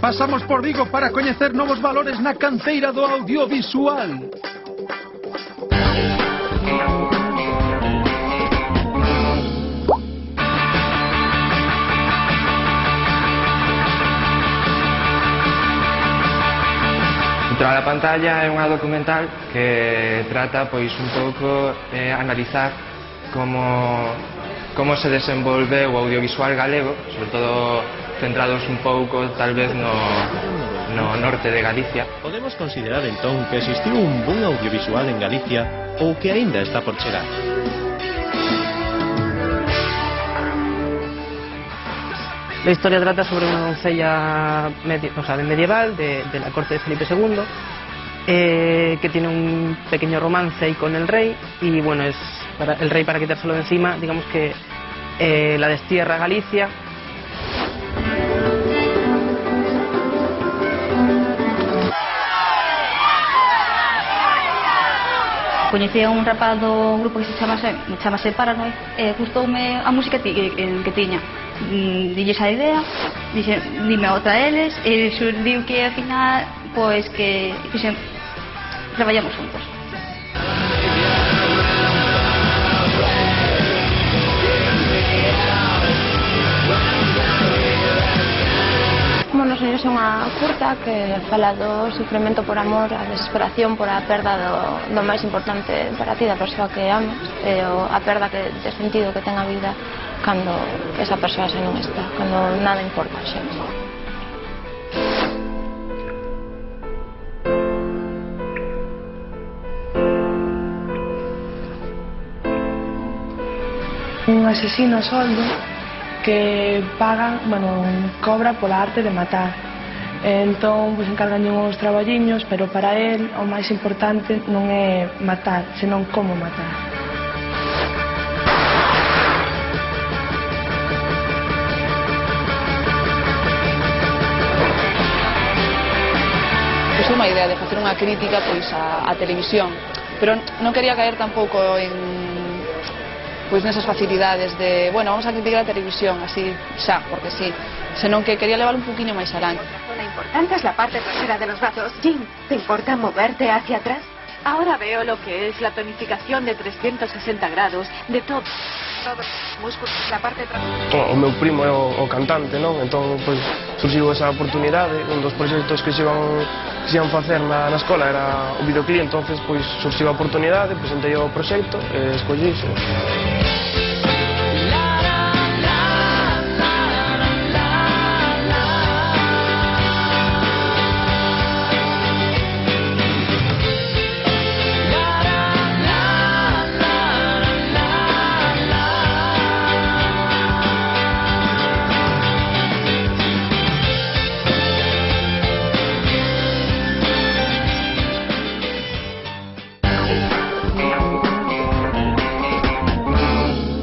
Pasamos por Vigo para coñecer novos valores na canteira do audiovisual. Contra a pantalla é unha documental que trata pois un pouco de analizar como se desenvolve o audiovisual galego, sobre todo centrados un pouco tal vez no norte de Galicia. Podemos considerar entón que existiu un boom audiovisual en Galicia ou que aínda está por chegar. La historia trata sobre una doncella medieval de la corte de Felipe II que tiene un pequeño romance ahí con el rey y bueno, el rey para quitárselo de encima, digamos que la destierra a Galicia. Coñecí a un rapaz do grupo que se chamase Paranoid e gustoume a música que tiña. Dilles a idea, dime outra eles e xurdiu que ao final pois que traballamos juntos. Monos Neños é unha curta que fala do sufrimento por amor, a desesperación por a perda do máis importante para ti, da persoa que amas, e a perda de sentido que ten a vida cando esa persoa xa non está, cando nada importa xa. Un asesino a soldo que cobra pola arte de matar. Entón, encargan uns traballiños, pero para él o máis importante non é matar, senón como matar. Pois unha idea de facer unha crítica pois á televisión, pero non quería caer tampouco nesas facilidades de, vamos a criticar a televisión, así xa, porque sí, senón que quería levar un poquinho máis alán. La importante es la parte trasera de los brazos. Jim, ¿te importa moverte hacia atrás? Ahora veo lo que es la tonificación de 360 grados de todo los músculos, la parte trasera. O meu primo é o cantante, non? Entón, surgiu esa oportunidade, un dos proxectos que se iban facer na escola era o videoclip, entón, surgiu a oportunidade, presentei o proxecto e escollíse.